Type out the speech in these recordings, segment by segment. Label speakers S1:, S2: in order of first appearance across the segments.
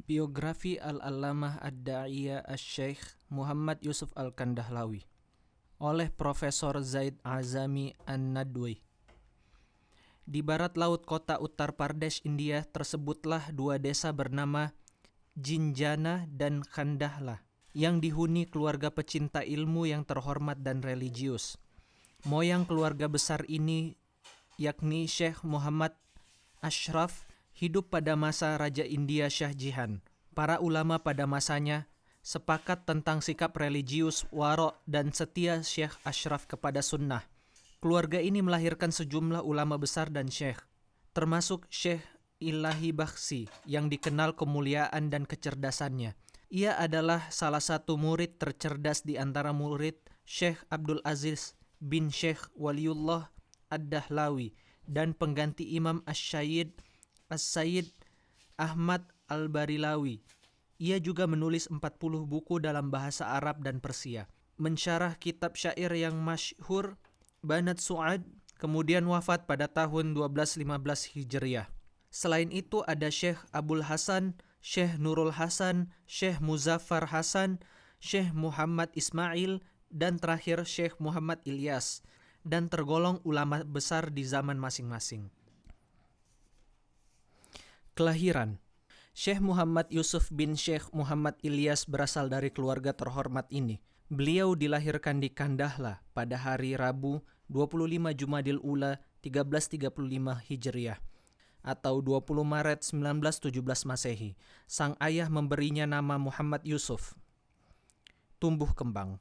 S1: Biografi Al-Allamah Ad-Da'iyah Asy-Syaikh Muhammad Yusuf Al-Kandahlawi oleh Profesor Zaid Azami An-Nadwi. Di barat laut kota Uttar Pradesh, India, tersebutlah dua desa bernama Jinjana dan Kandahla yang dihuni keluarga pecinta ilmu yang terhormat dan religius. Moyang keluarga besar ini yakni Syekh Muhammad Ashraf hidup pada masa Raja India Shah Jahan. Para ulama pada masanya sepakat tentang sikap religius, waro' dan setia Syekh Ashraf kepada sunnah. Keluarga ini melahirkan sejumlah ulama besar dan syekh, termasuk Syekh Ilahi Bakhshi yang dikenal kemuliaan dan kecerdasannya. Ia adalah salah satu murid tercerdas di antara murid Syekh Abdul Aziz bin Syekh Waliullah Ad-Dahlawi dan pengganti Imam As-Sayyid Ahmad Al-Barilawi. Ia juga menulis 40 buku dalam bahasa Arab dan Persia. Mensyarah kitab syair yang masyhur Banat Su'ad, kemudian wafat pada tahun 1215 Hijriah. Selain itu ada Syekh Abul Hasan, Syekh Nurul Hasan, Syekh Muzaffar Hasan, Syekh Muhammad Ismail, dan terakhir Syekh Muhammad Ilyas, dan tergolong ulama besar di zaman masing-masing. Kelahiran Syekh Muhammad Yusuf bin Syekh Muhammad Ilyas berasal dari keluarga terhormat ini. Beliau dilahirkan di Kandahla pada hari Rabu 25 Jumadil Ula 1335 Hijriah atau 20 Maret 1917 Masehi. Sang ayah memberinya nama Muhammad Yusuf. Tumbuh kembang.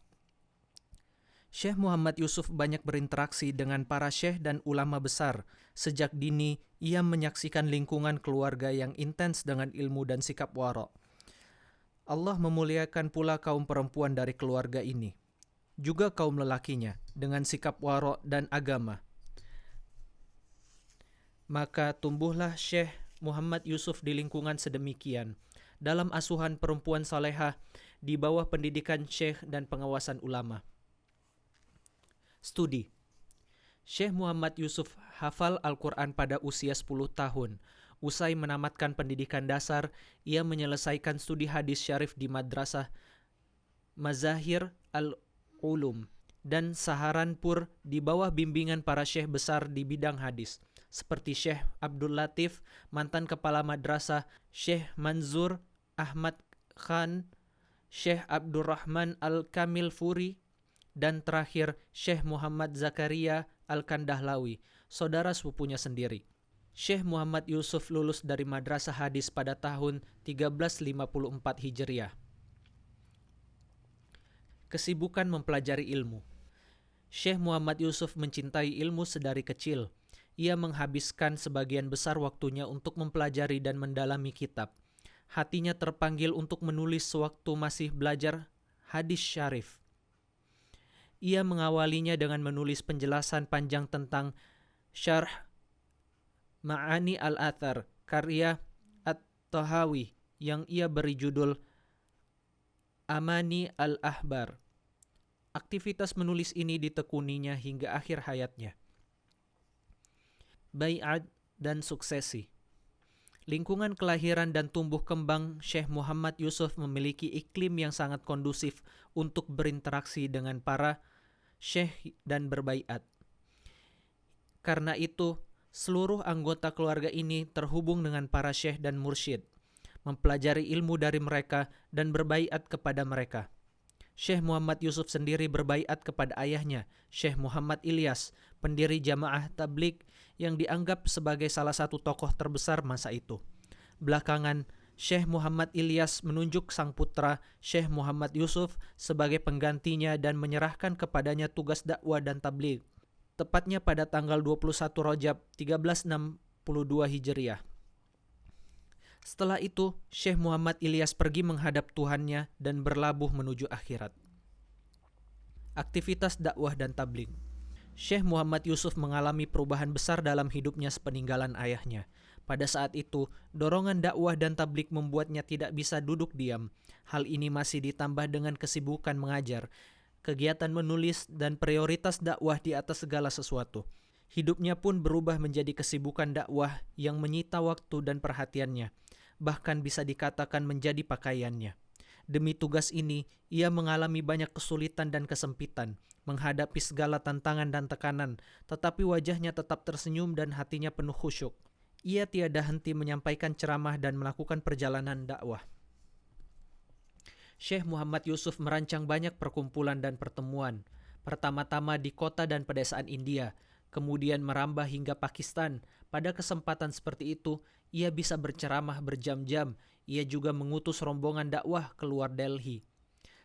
S1: Syekh Muhammad Yusuf banyak berinteraksi dengan para syekh dan ulama besar. Sejak dini, ia menyaksikan lingkungan keluarga yang intens dengan ilmu dan sikap waro'. Allah memuliakan pula kaum perempuan dari keluarga ini, juga kaum lelakinya, dengan sikap waro' dan agama. Maka tumbuhlah Syekh Muhammad Yusuf di lingkungan sedemikian, dalam asuhan perempuan salehah, di bawah pendidikan syekh dan pengawasan ulama. Studi. Syekh Muhammad Yusuf hafal Al-Quran pada usia 10 tahun. Usai menamatkan pendidikan dasar, ia menyelesaikan studi hadis syarif di Madrasah Mazahir Al-Ulum dan Saharanpur di bawah bimbingan para syekh besar di bidang hadis, seperti Syekh Abdul Latif, mantan kepala madrasah, Syekh Manzur Ahmad Khan, Syekh Abdurrahman Al-Kamil Furi, dan terakhir Syekh Muhammad Zakaria Al-Kandahlawi, saudara sepupunya sendiri. Syekh Muhammad Yusuf lulus dari madrasah hadis pada tahun 1354 Hijriah. Kesibukan mempelajari ilmu. Syekh Muhammad Yusuf mencintai ilmu sedari kecil. Ia menghabiskan sebagian besar waktunya untuk mempelajari dan mendalami kitab. Hatinya terpanggil untuk menulis sewaktu masih belajar hadis syarif. Ia mengawalinya dengan menulis penjelasan panjang tentang Syarh Ma'ani Al-Athar, karya At-Tahawi, yang ia beri judul Amani Al-Ahbar. Aktivitas menulis ini ditekuninya hingga akhir hayatnya. Bai'at dan suksesi. Lingkungan kelahiran dan tumbuh kembang Syekh Muhammad Yusuf memiliki iklim yang sangat kondusif untuk berinteraksi dengan para syekh dan berbaiat. Karena itu, seluruh anggota keluarga ini terhubung dengan para syekh dan mursyid, mempelajari ilmu dari mereka dan berbaiat kepada mereka. Syekh Muhammad Yusuf sendiri berbaiat kepada ayahnya, Syekh Muhammad Ilyas, pendiri jamaah tabligh yang dianggap sebagai salah satu tokoh terbesar masa itu. Belakangan, Syekh Muhammad Ilyas menunjuk sang putra, Syekh Muhammad Yusuf, sebagai penggantinya dan menyerahkan kepadanya tugas dakwah dan tabligh, tepatnya pada tanggal 21 Rajab 1362 Hijriah. Setelah itu, Syekh Muhammad Ilyas pergi menghadap Tuhannya dan berlabuh menuju akhirat. Aktivitas dakwah dan tabligh. Syekh Muhammad Yusuf mengalami perubahan besar dalam hidupnya sepeninggalan ayahnya. Pada saat itu, dorongan dakwah dan tabligh membuatnya tidak bisa duduk diam. Hal ini masih ditambah dengan kesibukan mengajar, kegiatan menulis, dan prioritas dakwah di atas segala sesuatu. Hidupnya pun berubah menjadi kesibukan dakwah yang menyita waktu dan perhatiannya. bahkan bisa dikatakan menjadi pakaiannya. Demi tugas ini, ia mengalami banyak kesulitan dan kesempitan, menghadapi segala tantangan dan tekanan, tetapi wajahnya tetap tersenyum dan hatinya penuh khusyuk. Ia tiada henti menyampaikan ceramah dan melakukan perjalanan dakwah. Syekh Muhammad Yusuf merancang banyak perkumpulan dan pertemuan, pertama-tama di kota dan pedesaan India, kemudian merambah hingga Pakistan. Pada kesempatan seperti itu, ia bisa berceramah berjam-jam. Ia juga mengutus rombongan dakwah keluar Delhi.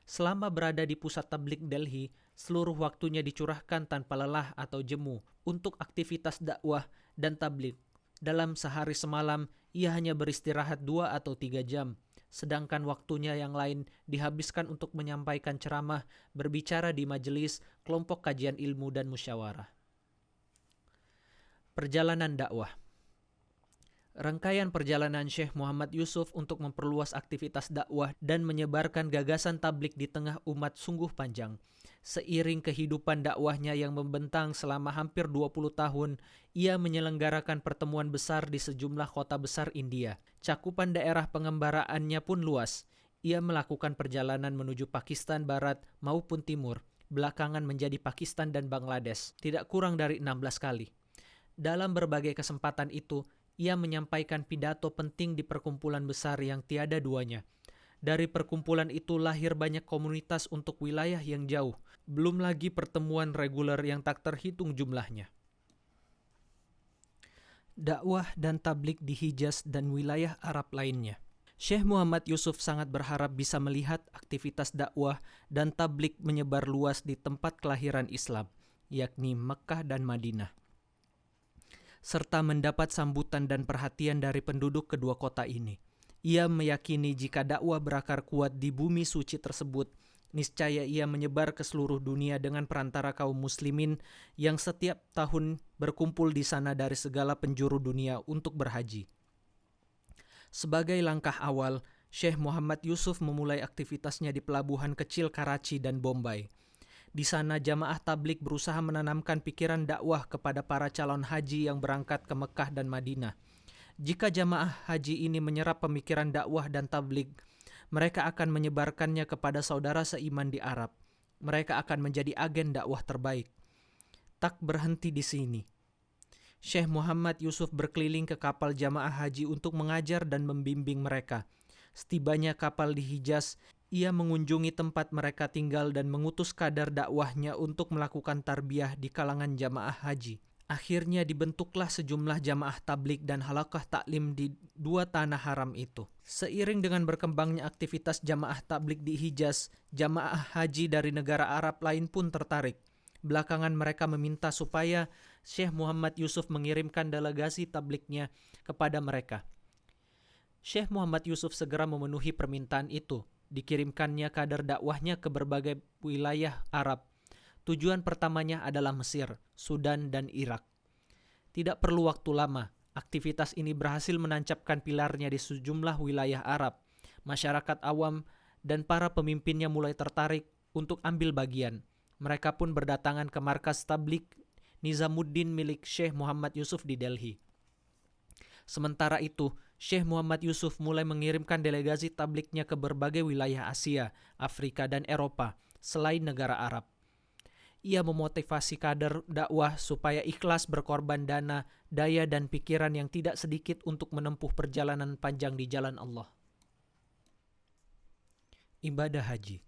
S1: Selama berada di pusat tabligh Delhi, seluruh waktunya dicurahkan tanpa lelah atau jemu untuk aktivitas dakwah dan tabligh. Dalam sehari semalam, ia hanya beristirahat 2 atau 3 jam. Sedangkan waktunya yang lain dihabiskan untuk menyampaikan ceramah, berbicara di majelis, kelompok kajian ilmu dan musyawarah. Perjalanan dakwah. Rangkaian perjalanan Syekh Muhammad Yusuf untuk memperluas aktivitas dakwah dan menyebarkan gagasan tabligh di tengah umat sungguh panjang. Seiring kehidupan dakwahnya yang membentang selama hampir 20 tahun, ia menyelenggarakan pertemuan besar di sejumlah kota besar India. Cakupan daerah pengembaraannya pun luas. Ia melakukan perjalanan menuju Pakistan Barat maupun Timur, belakangan menjadi Pakistan dan Bangladesh, tidak kurang dari 16 kali. Dalam berbagai kesempatan itu, ia menyampaikan pidato penting di perkumpulan besar yang tiada duanya. Dari perkumpulan itu lahir banyak komunitas untuk wilayah yang jauh, belum lagi pertemuan reguler yang tak terhitung jumlahnya. Dakwah dan tabligh di Hijaz dan wilayah Arab lainnya. Syekh Muhammad Yusuf sangat berharap bisa melihat aktivitas dakwah dan tabligh menyebar luas di tempat kelahiran Islam, yakni Mekkah dan Madinah, serta mendapat sambutan dan perhatian dari penduduk kedua kota ini. Ia meyakini jika dakwah berakar kuat di bumi suci tersebut, niscaya ia menyebar ke seluruh dunia dengan perantara kaum muslimin yang setiap tahun berkumpul di sana dari segala penjuru dunia untuk berhaji. Sebagai langkah awal, Syekh Muhammad Yusuf memulai aktivitasnya di pelabuhan kecil Karachi dan Bombay. Di sana jamaah tabligh berusaha menanamkan pikiran dakwah kepada para calon haji yang berangkat ke Mekah dan Madinah. Jika jamaah haji ini menyerap pemikiran dakwah dan tabligh, mereka akan menyebarkannya kepada saudara seiman di Arab. Mereka akan menjadi agen dakwah terbaik. Tak berhenti di sini. Syekh Muhammad Yusuf berkeliling ke kapal jamaah haji untuk mengajar dan membimbing mereka. Setibanya kapal di Hijaz, ia mengunjungi tempat mereka tinggal dan mengutus kadar dakwahnya untuk melakukan tarbiyah di kalangan jamaah haji. Akhirnya dibentuklah sejumlah jamaah tabligh dan halaqah taklim di 2 tanah haram itu. Seiring dengan berkembangnya aktivitas jamaah tabligh di Hijaz, jamaah haji dari negara Arab lain pun tertarik. Belakangan mereka meminta supaya Syekh Muhammad Yusuf mengirimkan delegasi tablighnya kepada mereka. Syekh Muhammad Yusuf segera memenuhi permintaan itu. Dikirimkannya kadar dakwahnya ke berbagai wilayah Arab. Tujuan pertamanya adalah Mesir, Sudan, dan Irak. Tidak perlu waktu lama, aktivitas ini berhasil menancapkan pilarnya di sejumlah wilayah Arab. Masyarakat awam dan para pemimpinnya mulai tertarik untuk ambil bagian. Mereka pun berdatangan ke markas tabligh Nizamuddin milik Syekh Muhammad Yusuf di Delhi. Sementara itu, Syekh Muhammad Yusuf mulai mengirimkan delegasi tablighnya ke berbagai wilayah Asia, Afrika, dan Eropa, selain negara Arab. Ia memotivasi kader dakwah supaya ikhlas berkorban dana, daya, dan pikiran yang tidak sedikit untuk menempuh perjalanan panjang di jalan Allah. Ibadah haji.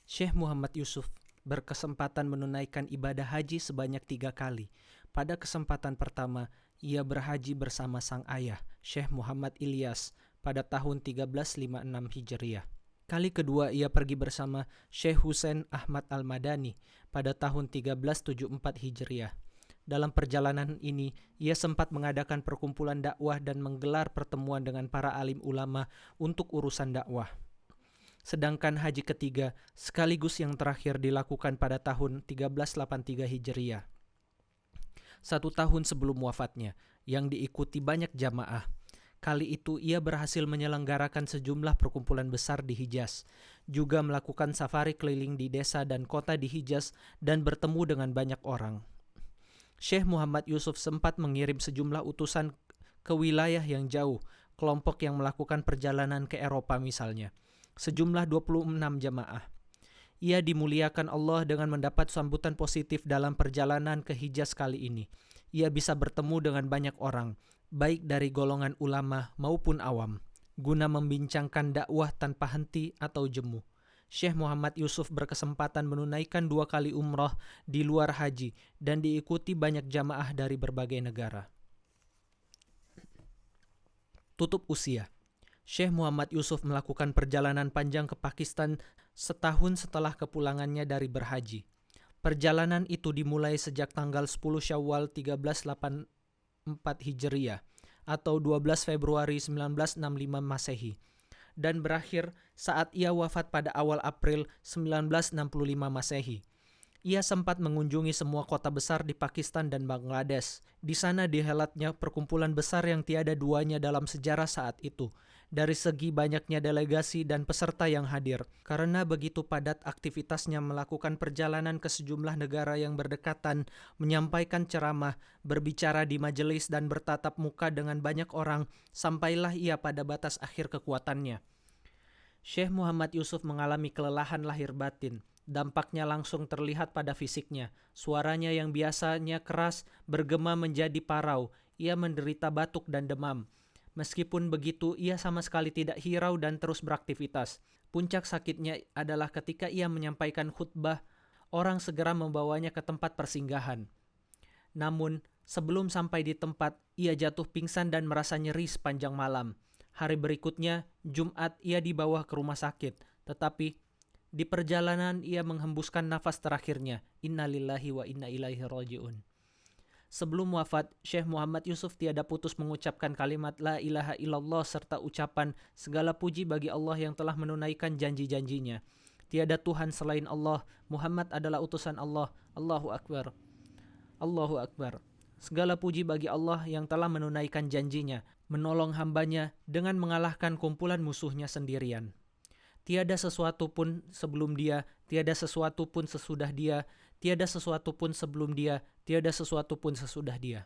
S1: Syekh Muhammad Yusuf berkesempatan menunaikan ibadah haji sebanyak 3 kali. Pada kesempatan pertama, ia berhaji bersama sang ayah, Syekh Muhammad Ilyas, pada tahun 1356 Hijriah. Kali kedua, ia pergi bersama Syekh Husain Ahmad Al-Madani pada tahun 1374 Hijriah. Dalam perjalanan ini, ia sempat mengadakan perkumpulan dakwah dan menggelar pertemuan dengan para alim ulama untuk urusan dakwah. Sedangkan haji ketiga sekaligus yang terakhir dilakukan pada tahun 1383 Hijriah. 1 tahun sebelum wafatnya, yang diikuti banyak jamaah. Kali itu ia berhasil menyelenggarakan sejumlah perkumpulan besar di Hijaz, juga melakukan safari keliling di desa dan kota di Hijaz dan bertemu dengan banyak orang. Syekh Muhammad Yusuf sempat mengirim sejumlah utusan ke wilayah yang jauh kelompok yang melakukan perjalanan ke Eropa misalnya. Sejumlah 26 jamaah. Ia dimuliakan Allah dengan mendapat sambutan positif dalam perjalanan ke Hijaz kali ini. Ia bisa bertemu dengan banyak orang, baik dari golongan ulama maupun awam, guna membincangkan dakwah tanpa henti atau jemu. Syekh Muhammad Yusuf berkesempatan menunaikan 2 kali umrah di luar haji dan diikuti banyak jamaah dari berbagai negara. Tutup usia. Syekh Muhammad Yusuf melakukan perjalanan panjang ke Pakistan setahun setelah kepulangannya dari berhaji. Perjalanan itu dimulai sejak tanggal 10 Syawal 1384 Hijriah atau 12 Februari 1965 Masehi dan berakhir saat ia wafat pada awal April 1965 Masehi. Ia sempat mengunjungi semua kota besar di Pakistan dan Bangladesh. Di sana dihelatnya perkumpulan besar yang tiada duanya dalam sejarah saat itu, dari segi banyaknya delegasi dan peserta yang hadir. Karena begitu padat aktivitasnya melakukan perjalanan ke sejumlah negara yang berdekatan, menyampaikan ceramah, berbicara di majelis dan bertatap muka dengan banyak orang, sampailah ia pada batas akhir kekuatannya. Syekh Muhammad Yusuf mengalami kelelahan lahir batin. Dampaknya langsung terlihat pada fisiknya. Suaranya yang biasanya keras bergema menjadi parau. Ia menderita batuk dan demam. Meskipun begitu, ia sama sekali tidak hirau dan terus beraktivitas. Puncak sakitnya adalah ketika ia menyampaikan khutbah, orang segera membawanya ke tempat persinggahan. Namun, sebelum sampai di tempat, ia jatuh pingsan dan merasa nyeri sepanjang malam. Hari berikutnya, Jumat, ia dibawa ke rumah sakit. Tetapi di perjalanan ia menghembuskan nafas terakhirnya. Innalillahi wa inna ilaihi raji'un. Sebelum wafat, Syekh Muhammad Yusuf tiada putus mengucapkan kalimat La ilaha illallah serta ucapan segala puji bagi Allah yang telah menunaikan janji-janjinya. Tiada Tuhan selain Allah, Muhammad adalah utusan Allah. Allahu Akbar. Allahu Akbar. Segala puji bagi Allah yang telah menunaikan janjinya, menolong hambanya dengan mengalahkan kumpulan musuhnya sendirian. Tiada sesuatu pun sebelum dia, tiada sesuatu pun sesudah dia, tiada sesuatu pun sebelum dia, tiada sesuatu pun sesudah dia.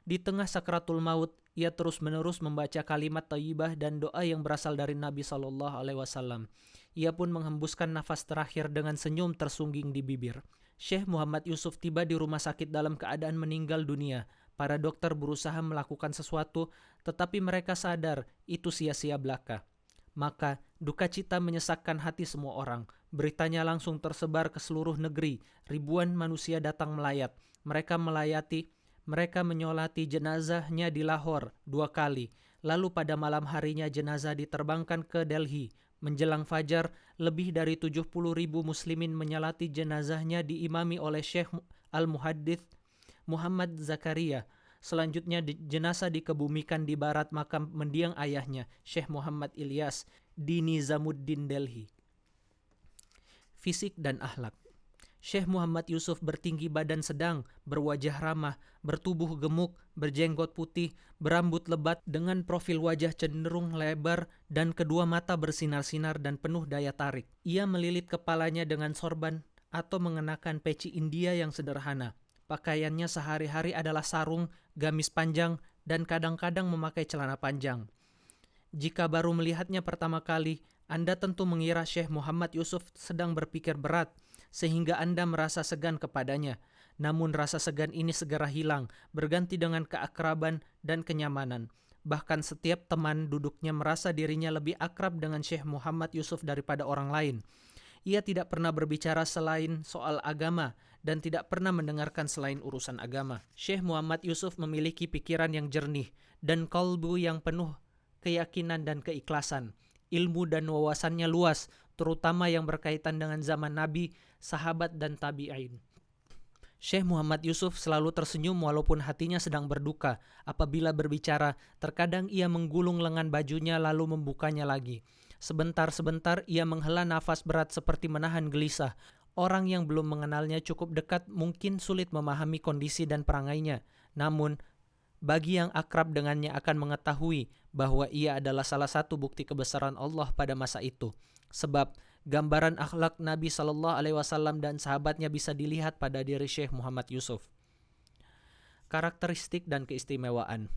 S1: Di tengah sakratul maut, ia terus-menerus membaca kalimat thayyibah dan doa yang berasal dari Nabi SAW. Ia pun menghembuskan nafas terakhir dengan senyum tersungging di bibir. Syekh Muhammad Yusuf tiba di rumah sakit dalam keadaan meninggal dunia. Para dokter berusaha melakukan sesuatu, tetapi mereka sadar itu sia-sia belaka. Maka duka cita menyesakkan hati semua orang. Beritanya langsung tersebar ke seluruh negeri. Ribuan manusia datang melayat. Mereka menyolati jenazahnya di Lahore 2 kali. Lalu pada malam harinya jenazah diterbangkan ke Delhi. Menjelang fajar, lebih dari 70.000 muslimin menyolati jenazahnya diimami oleh Syekh Al-Muhaddits Muhammad Zakaria. Selanjutnya jenazah dikebumikan di barat makam mendiang ayahnya, Syekh Muhammad Ilyas, di Nizamuddin, Delhi. Fisik dan akhlak. Syekh Muhammad Yusuf bertinggi badan sedang, berwajah ramah, bertubuh gemuk, berjenggot putih, berambut lebat dengan profil wajah cenderung lebar dan kedua mata bersinar-sinar dan penuh daya tarik. Ia melilit kepalanya dengan sorban atau mengenakan peci India yang sederhana. Pakaiannya sehari-hari adalah sarung, gamis panjang, dan kadang-kadang memakai celana panjang. Jika baru melihatnya pertama kali, Anda tentu mengira Syekh Muhammad Yusuf sedang berpikir berat, sehingga Anda merasa segan kepadanya. Namun rasa segan ini segera hilang, berganti dengan keakraban dan kenyamanan. Bahkan setiap teman duduknya merasa dirinya lebih akrab dengan Syekh Muhammad Yusuf daripada orang lain. Ia tidak pernah berbicara selain soal agama dan tidak pernah mendengarkan selain urusan agama. Syekh Muhammad Yusuf memiliki pikiran yang jernih dan qalbu yang penuh keyakinan dan keikhlasan. Ilmu dan wawasannya luas, terutama yang berkaitan dengan zaman Nabi, sahabat dan tabi'in. Syekh Muhammad Yusuf selalu tersenyum walaupun hatinya sedang berduka. Apabila berbicara, terkadang ia menggulung lengan bajunya lalu membukanya lagi. Sebentar-sebentar ia menghela nafas berat seperti menahan gelisah. Orang yang belum mengenalnya cukup dekat mungkin sulit memahami kondisi dan perangainya. Namun, bagi yang akrab dengannya akan mengetahui bahwa ia adalah salah satu bukti kebesaran Allah pada masa itu. Sebab gambaran akhlak Nabi SAW dan sahabatnya bisa dilihat pada diri Syekh Muhammad Yusuf. Karakteristik dan keistimewaan.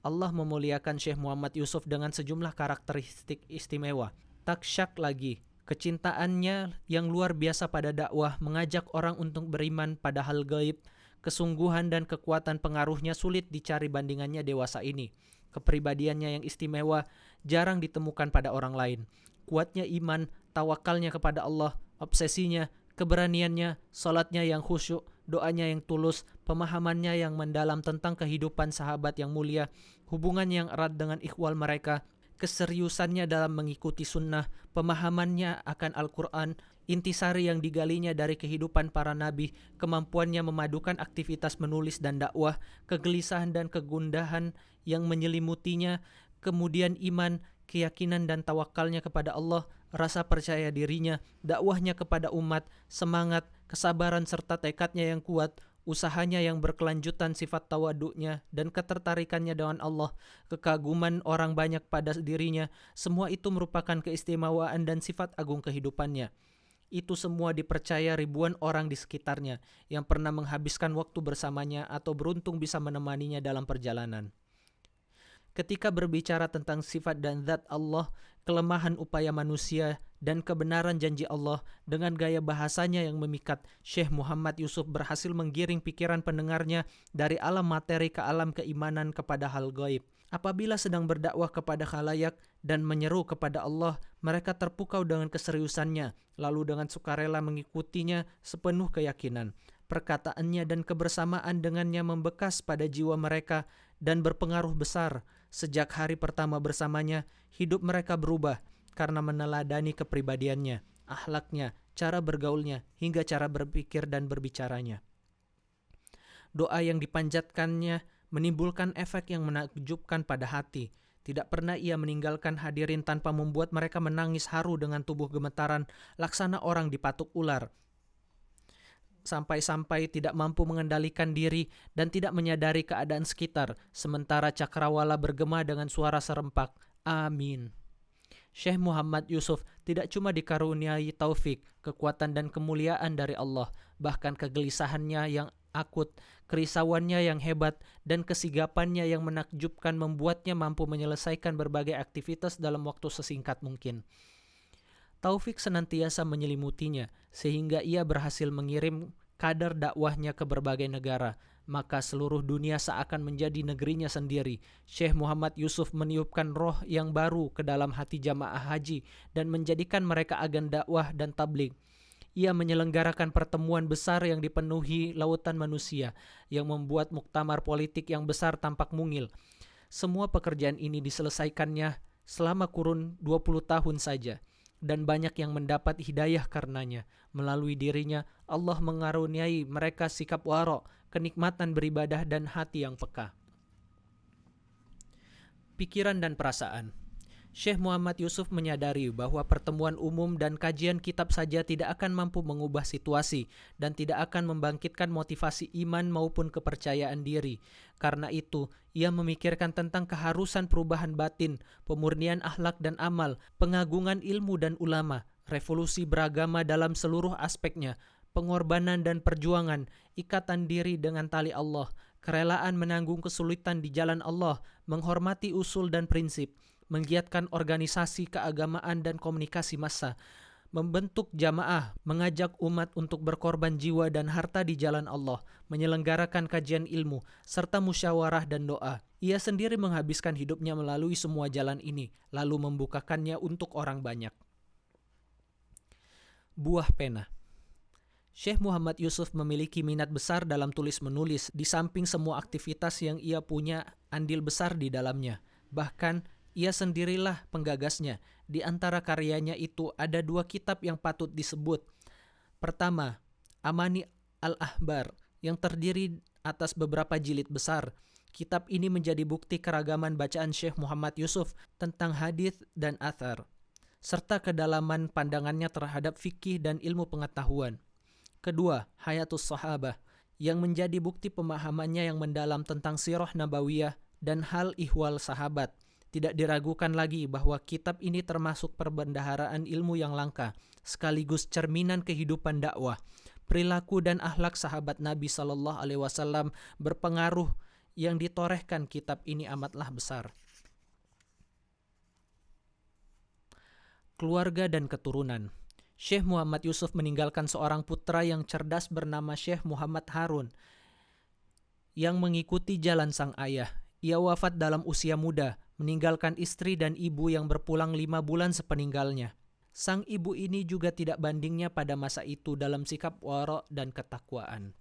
S1: Allah memuliakan Syekh Muhammad Yusuf dengan sejumlah karakteristik istimewa. Tak syak lagi, kecintaannya yang luar biasa pada dakwah mengajak orang untuk beriman pada hal gaib. Kesungguhan dan kekuatan pengaruhnya sulit dicari bandingannya dewasa ini. Kepribadiannya yang istimewa jarang ditemukan pada orang lain. Kuatnya iman, tawakalnya kepada Allah, obsesinya, keberaniannya, salatnya yang khusyuk, doanya yang tulus, pemahamannya yang mendalam tentang kehidupan sahabat yang mulia, hubungan yang erat dengan ikhwal mereka, keseriusannya dalam mengikuti sunnah, pemahamannya akan Al-Quran, intisari yang digalinya dari kehidupan para nabi, kemampuannya memadukan aktivitas menulis dan dakwah, kegelisahan dan kegundahan yang menyelimutinya, kemudian iman, keyakinan dan tawakalnya kepada Allah, rasa percaya dirinya, dakwahnya kepada umat, semangat, kesabaran serta tekadnya yang kuat, usahanya yang berkelanjutan, sifat tawaduknya dan ketertarikannya dengan Allah, kekaguman orang banyak pada dirinya, semua itu merupakan keistimewaan dan sifat agung kehidupannya. Itu semua dipercaya ribuan orang di sekitarnya yang pernah menghabiskan waktu bersamanya atau beruntung bisa menemaninya dalam perjalanan. Ketika berbicara tentang sifat dan zat Allah, kelemahan upaya manusia, dan kebenaran janji Allah, dengan gaya bahasanya yang memikat, Syekh Muhammad Yusuf berhasil menggiring pikiran pendengarnya dari alam materi ke alam keimanan kepada hal gaib. Apabila sedang berdakwah kepada khalayak dan menyeru kepada Allah, mereka terpukau dengan keseriusannya, lalu dengan sukarela mengikutinya sepenuh keyakinan. Perkataannya dan kebersamaan dengannya membekas pada jiwa mereka dan berpengaruh besar. Sejak hari pertama bersamanya, hidup mereka berubah karena meneladani kepribadiannya, akhlaknya, cara bergaulnya, hingga cara berpikir dan berbicaranya. Doa yang dipanjatkannya menimbulkan efek yang menakjubkan pada hati. Tidak pernah ia meninggalkan hadirin tanpa membuat mereka menangis haru dengan tubuh gemetaran, laksana orang dipatuk ular. Sampai-sampai tidak mampu mengendalikan diri dan tidak menyadari keadaan sekitar, sementara cakrawala bergema dengan suara serempak, amin. Syekh Muhammad Yusuf tidak cuma dikaruniai taufik, kekuatan dan kemuliaan dari Allah, bahkan kegelisahannya yang akut, kerisauannya yang hebat, dan kesigapannya yang menakjubkan membuatnya mampu menyelesaikan berbagai aktivitas dalam waktu sesingkat mungkin. Taufik senantiasa menyelimutinya, sehingga ia berhasil mengirim kadar dakwahnya ke berbagai negara. Maka seluruh dunia seakan menjadi negerinya sendiri. Syekh Muhammad Yusuf meniupkan roh yang baru ke dalam hati jamaah haji dan menjadikan mereka agen dakwah dan tabligh. Ia menyelenggarakan pertemuan besar yang dipenuhi lautan manusia, yang membuat muktamar politik yang besar tampak mungil. Semua pekerjaan ini diselesaikannya selama kurun 20 tahun saja. Dan banyak yang mendapat hidayah karenanya. Melalui dirinya, Allah mengaruniai mereka sikap waro', kenikmatan beribadah dan hati yang peka. Pikiran dan perasaan. Syekh Muhammad Yusuf menyadari bahwa pertemuan umum dan kajian kitab saja tidak akan mampu mengubah situasi dan tidak akan membangkitkan motivasi iman maupun kepercayaan diri. Karena itu, ia memikirkan tentang keharusan perubahan batin, pemurnian akhlak dan amal, pengagungan ilmu dan ulama, revolusi beragama dalam seluruh aspeknya, pengorbanan dan perjuangan, ikatan diri dengan tali Allah, kerelaan menanggung kesulitan di jalan Allah, menghormati usul dan prinsip, menggiatkan organisasi keagamaan dan komunikasi massa, membentuk jamaah, mengajak umat untuk berkorban jiwa dan harta di jalan Allah, menyelenggarakan kajian ilmu, serta musyawarah dan doa. Ia sendiri menghabiskan hidupnya melalui semua jalan ini, lalu membukakannya untuk orang banyak. Buah pena. Syekh Muhammad Yusuf memiliki minat besar dalam tulis-menulis, di samping semua aktivitas yang ia punya andil besar di dalamnya. Bahkan, ia sendirilah penggagasnya. Di antara karyanya itu ada 2 kitab yang patut disebut. Pertama, Amani al-Ahbar, yang terdiri atas beberapa jilid besar. Kitab ini menjadi bukti keragaman bacaan Syekh Muhammad Yusuf tentang hadis dan athar, serta kedalaman pandangannya terhadap fikih dan ilmu pengetahuan. Kedua, Hayatus Sahabah, yang menjadi bukti pemahamannya yang mendalam tentang sirah nabawiyah dan hal ihwal sahabat. Tidak diragukan lagi bahwa kitab ini termasuk perbendaharaan ilmu yang langka, sekaligus cerminan kehidupan dakwah. Perilaku dan akhlak sahabat Nabi SAW berpengaruh yang ditorehkan kitab ini amatlah besar. Keluarga dan keturunan. Syekh Muhammad Yusuf meninggalkan seorang putra yang cerdas bernama Syekh Muhammad Harun yang mengikuti jalan sang ayah. Ia wafat dalam usia muda, meninggalkan istri dan ibu yang berpulang 5 bulan sepeninggalnya. Sang ibu ini juga tidak bandingnya pada masa itu dalam sikap wara' dan ketakwaan.